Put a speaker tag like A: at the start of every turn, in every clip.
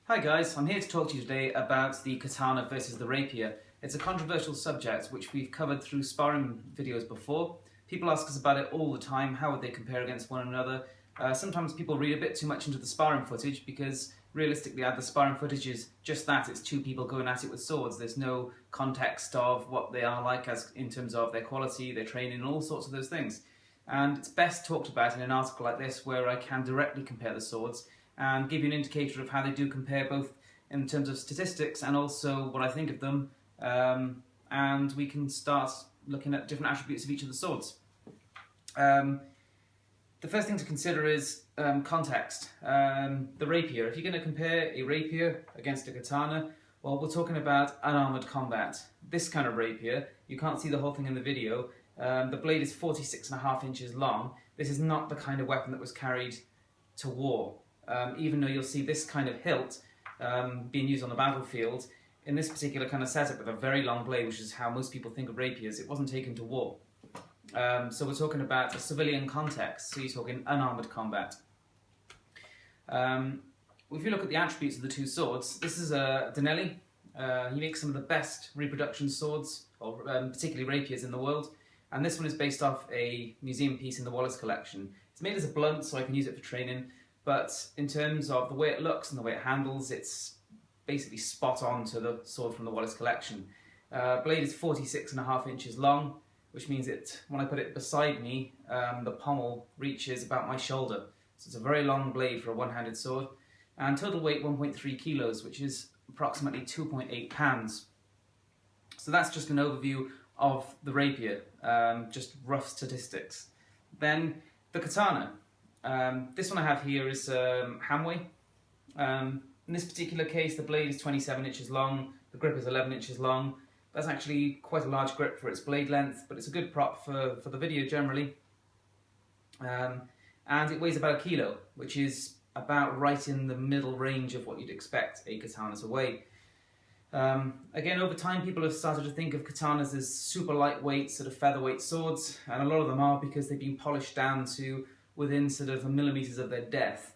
A: Hi guys, I'm here to talk to you today about the katana versus the rapier. It's a controversial subject which we've covered through sparring videos before. People ask us about it all the time, how would they compare against one another. Sometimes people read a bit too much into the sparring footage because realistically the sparring footage is just that, it's two people going at it with swords. There's no context of what they are like as in terms of their quality, their training and all sorts of those things. And it's best talked about in an article like this where I can directly compare the swords and give you an indicator of how they do compare both in terms of statistics and also what I think of them, and we can start looking at different attributes of each of the swords. The first thing to consider is context. The rapier. If you're going to compare a rapier against a katana, well, we're talking about unarmoured combat. This kind of rapier, you can't see the whole thing in the video, the blade is 46.5 inches long. This is not the kind of weapon that was carried to war. Even though you'll see this kind of hilt being used on the battlefield, in this particular kind of setup with a very long blade, which is how most people think of rapiers, it wasn't taken to war. So we're talking about a civilian context, so you're talking unarmoured combat. If you look at the attributes of the two swords, this is a Danelli. He makes some of the best reproduction swords, or particularly rapiers in the world, and this one is based off a museum piece in the Wallace collection. It's made as a blunt, so I can use it for training. But in terms of the way it looks and the way it handles, it's basically spot on to the sword from the Wallace collection. Blade is 46.5 inches long, which means when I put it beside me, the pommel reaches about my shoulder. So it's a very long blade for a one-handed sword. And total weight 1.3 kilos, which is approximately 2.8 pounds. So that's just an overview of the rapier, just rough statistics. Then the katana. This one I have here is Hamway. In this particular case, the blade is 27 inches long, the grip is 11 inches long. That's actually quite a large grip for its blade length, but it's a good prop for the video generally. And it weighs about 1 kilo, which is about right in the middle range of what you'd expect a katana to weigh. Again, over time people have started to think of katanas as super lightweight, sort of featherweight swords, and a lot of them are because they've been polished down to within sort of millimetres of their depth.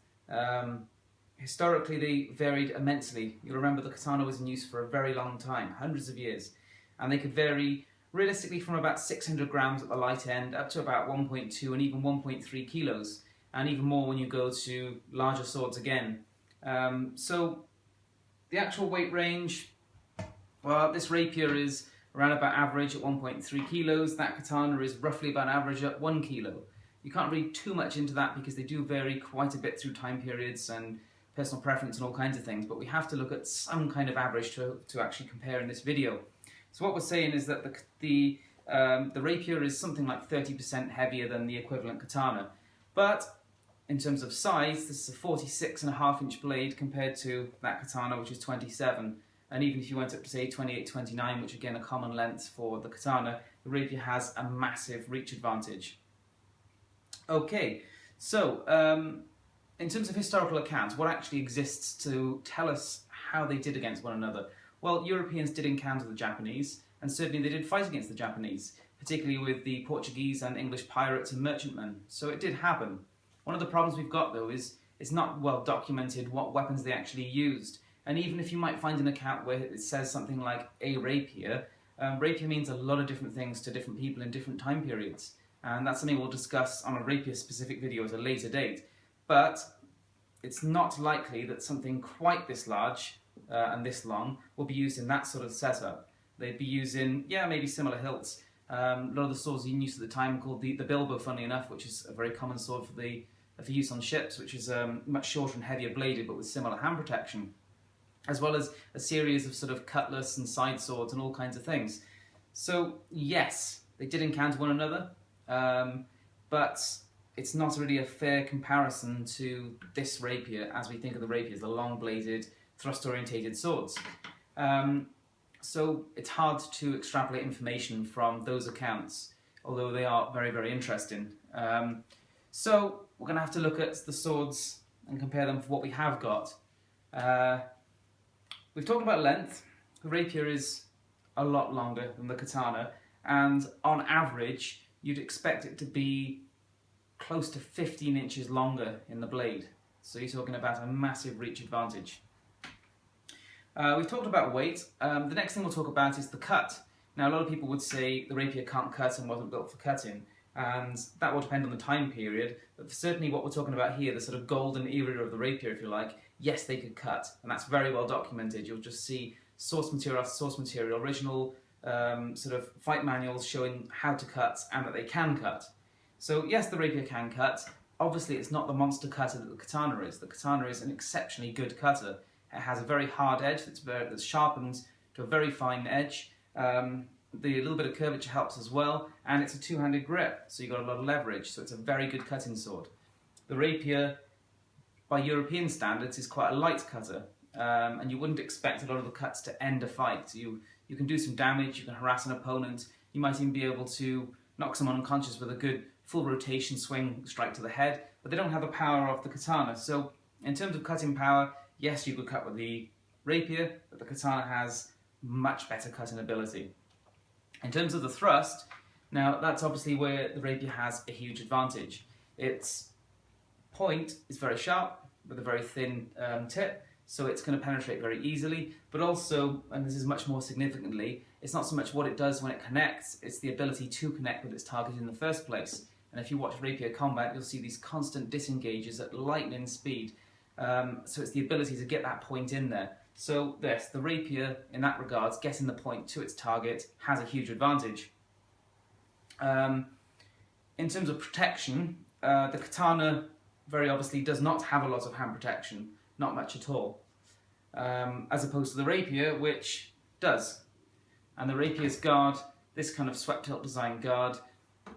A: Historically they varied immensely. You'll remember the katana was in use for a very long time, hundreds of years, and they could vary realistically from about 600 grams at the light end up to about 1.2 and even 1.3 kilos, and even more when you go to larger swords again. So the actual weight range, well, this rapier is around about average at 1.3 kilos, that katana is roughly about average at 1 kilo. You can't read too much into that because they do vary quite a bit through time periods and personal preference and all kinds of things, but we have to look at some kind of average to actually compare in this video. So what we're saying is that the rapier is something like 30% heavier than the equivalent katana, but in terms of size, this is a 46.5 inch blade compared to that katana, which is 27, and even if you went up to say 28, 29, which again a common length for the katana, the rapier has a massive reach advantage. Okay, so in terms of historical accounts, what actually exists to tell us how they did against one another? Well, Europeans did encounter the Japanese, and certainly they did fight against the Japanese, particularly with the Portuguese and English pirates and merchantmen, so it did happen. One of the problems we've got though is it's not well documented what weapons they actually used, and even if you might find an account where it says something like a rapier, rapier means a lot of different things to different people in different time periods. And that's something we'll discuss on a rapier-specific video at a later date. But it's not likely that something quite this large and this long will be used in that sort of setup. They'd be using, yeah, maybe similar hilts. A lot of the swords in use at the time called the bilbo, funnily enough, which is a very common sword for use on ships, which is much shorter and heavier bladed, but with similar hand protection, as well as a series of sort of cutlass and side swords and all kinds of things. So yes, they did encounter one another. But it's not really a fair comparison to this rapier as we think of the rapiers, the long-bladed, thrust-orientated swords. So it's hard to extrapolate information from those accounts, although they are very, very interesting. So we're going to have to look at the swords and compare them for what we have got. We've talked about length. The rapier is a lot longer than the katana, and on average, you'd expect it to be close to 15 inches longer in the blade. So you're talking about a massive reach advantage. We've talked about weight. The next thing we'll talk about is the cut. Now, a lot of people would say the rapier can't cut and wasn't built for cutting, and that will depend on the time period, but certainly what we're talking about here, the sort of golden era of the rapier, if you like, yes, they could cut, and that's very well documented. You'll just see source material after source material, original sort of fight manuals showing how to cut and that they can cut. So yes, the rapier can cut. Obviously, it's not the monster cutter that the katana is. The katana is an exceptionally good cutter. It has a very hard edge that's sharpened to a very fine edge. The little bit of curvature helps as well, and it's a two-handed grip, so you've got a lot of leverage, so it's a very good cutting sword. The rapier, by European standards, is quite a light cutter, and you wouldn't expect a lot of the cuts to end a fight. So you can do some damage, you can harass an opponent, you might even be able to knock someone unconscious with a good full rotation swing strike to the head, but they don't have the power of the katana. So in terms of cutting power, yes, you could cut with the rapier, but the katana has much better cutting ability. In terms of the thrust, now that's obviously where the rapier has a huge advantage. Its point is very sharp with a very thin tip, so it's going to penetrate very easily, but also, and this is much more significantly, it's not so much what it does when it connects, it's the ability to connect with its target in the first place. And if you watch rapier combat, you'll see these constant disengages at lightning speed. So it's the ability to get that point in there. So yes, the rapier, in that regards, getting the point to its target has a huge advantage. In terms of protection, the katana very obviously does not have a lot of hand protection, not much at all, as opposed to the rapier, which does. And the rapier's guard, this kind of swept hilt design guard,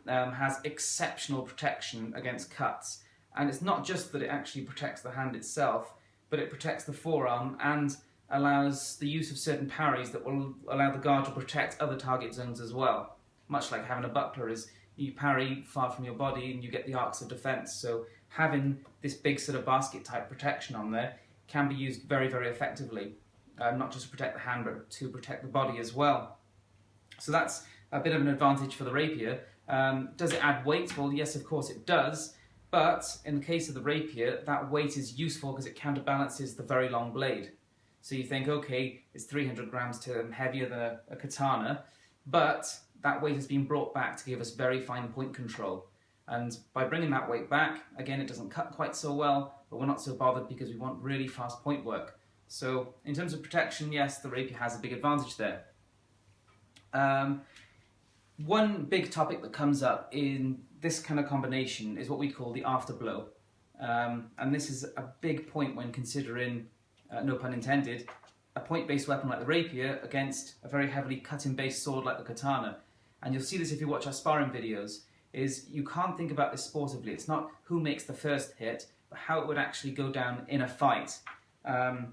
A: has exceptional protection against cuts. And it's not just that it actually protects the hand itself, but it protects the forearm and allows the use of certain parries that will allow the guard to protect other target zones as well. Much like having a buckler is, you parry far from your body and you get the arcs of defense. So having this big sort of basket type protection on there can be used very, very effectively. Not just to protect the hand, but to protect the body as well. So that's a bit of an advantage for the rapier. Does it add weight? Well, yes, of course it does. But in the case of the rapier, that weight is useful because it counterbalances the very long blade. So you think, okay, it's 300 grams heavier than a katana, but that weight has been brought back to give us very fine point control. And by bringing that weight back, again, it doesn't cut quite so well, but we're not so bothered because we want really fast point work. So in terms of protection, yes, the rapier has a big advantage there. One big topic that comes up in this kind of combination is what we call the afterblow. And this is a big point when considering, no pun intended, a point-based weapon like the rapier against a very heavily cutting-based sword like the katana. And you'll see this if you watch our sparring videos, is you can't think about this sportively. It's not who makes the first hit, but how it would actually go down in a fight. The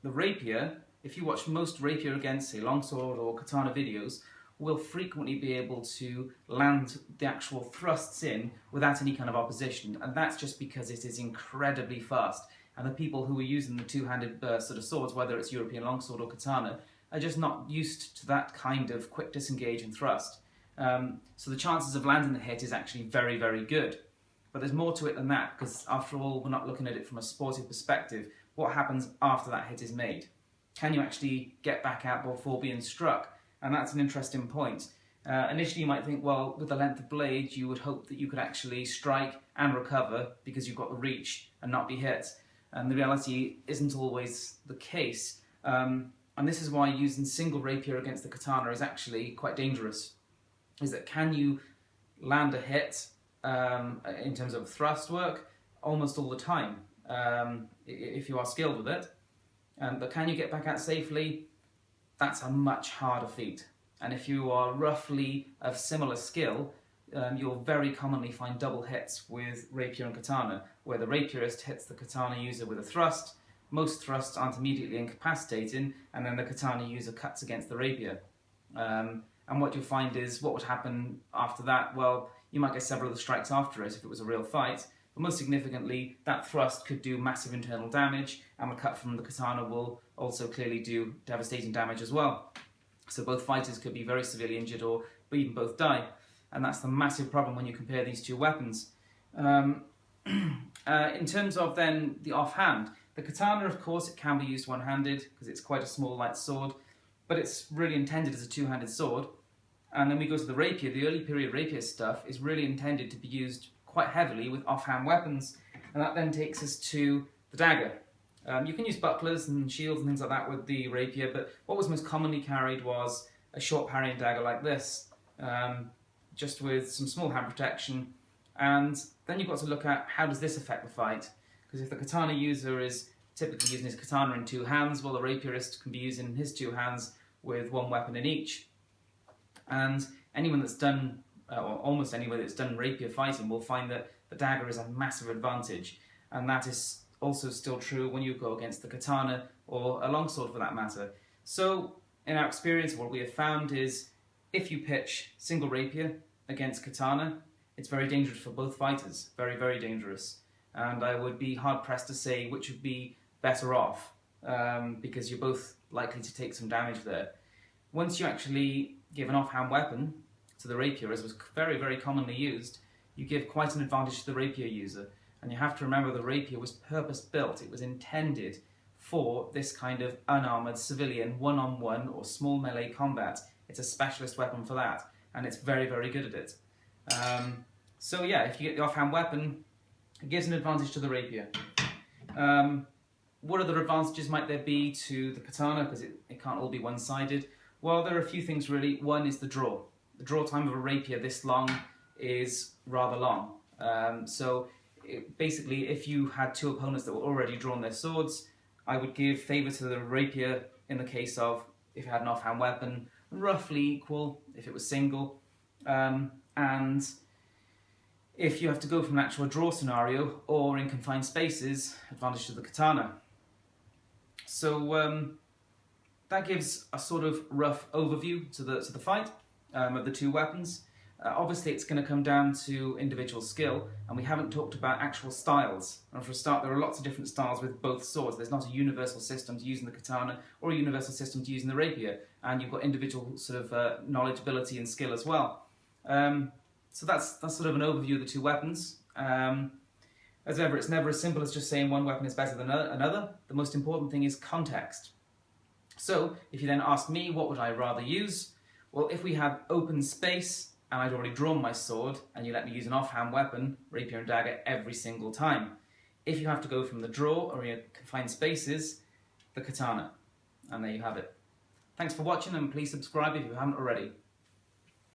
A: rapier, if you watch most rapier against, say, longsword or katana videos, will frequently be able to land the actual thrusts in without any kind of opposition, and that's just because it is incredibly fast. And the people who are using the two-handed sort of swords, whether it's European longsword or katana, are just not used to that kind of quick disengage and thrust. So the chances of landing the hit is actually very, very good. But there's more to it than that, because after all, we're not looking at it from a sportive perspective. What happens after that hit is made? Can you actually get back out before being struck? And that's an interesting point. Initially you might think, well, with the length of blade, you would hope that you could actually strike and recover because you've got the reach and not be hit. And the reality isn't always the case. And this is why using single rapier against the katana is actually quite dangerous. Is that can you land a hit in terms of thrust work almost all the time if you are skilled with it. But can you get back out safely? That's a much harder feat. And if you are roughly of similar skill, you'll very commonly find double hits with rapier and katana, where the rapierist hits the katana user with a thrust. Most thrusts aren't immediately incapacitating, and then the katana user cuts against the rapier. And what you'll find is, what would happen after that? Well, you might get several of the strikes after it if it was a real fight, but most significantly, that thrust could do massive internal damage, and the cut from the katana will also clearly do devastating damage as well. So both fighters could be very severely injured or even both die, and that's the massive problem when you compare these two weapons. In terms of then the offhand, The katana, of course, it can be used one-handed because it's quite a small, light sword, but it's really intended as a two-handed sword. And then we go to the rapier. The early period rapier stuff is really intended to be used quite heavily with offhand weapons, and that then takes us to the dagger. You can use bucklers and shields and things like that with the rapier, but what was most commonly carried was a short parrying dagger like this, just with some small hand protection. And then you've got to look at how does this affect the fight, because if the katana user is typically using his katana in two hands, well, the rapierist can be using his two hands with one weapon in each. And anyone that's done, or almost anyone that's done rapier fighting, will find that the dagger is a massive advantage, and that is also still true when you go against the katana or a longsword for that matter. So in our experience, what we have found is if you pitch single rapier against katana, it's very dangerous for both fighters, very, very dangerous. And I would be hard pressed to say which would be better off, because you're both likely to take some damage there. Once you actually give an offhand weapon to the rapier, as was very, very commonly used, you give quite an advantage to the rapier user. And you have to remember the rapier was purpose-built. It was intended for this kind of unarmoured civilian one-on-one or small melee combat. It's a specialist weapon for that, and it's very, very good at it. So yeah, if you get the offhand weapon, it gives an advantage to the rapier. What other advantages might there be to the katana, because it can't all be one-sided? Well, there are a few things really. One is the draw. The draw time of a rapier this long is rather long. Basically, if you had two opponents that were already drawn their swords, I would give favour to the rapier in the case of, if you had an offhand weapon, roughly equal if it was single. And if you have to go from an actual draw scenario or in confined spaces, advantage to the katana. So that gives a sort of rough overview to the fight of the two weapons. Obviously, it's going to come down to individual skill, and we haven't talked about actual styles. And for a start, there are lots of different styles with both swords. There's not a universal system to using the katana or a universal system to using the rapier, and you've got individual sort of knowledge, ability, and skill as well. So that's sort of an overview of the two weapons. As ever, it's never as simple as just saying one weapon is better than another. The most important thing is context. So, if you then ask me, what would I rather use? Well, if we had open space, and I'd already drawn my sword, and you let me use an offhand weapon, rapier and dagger, every single time. If you have to go from the draw, or in confined spaces, the katana. And there you have it. Thanks for watching, and please subscribe if you haven't already.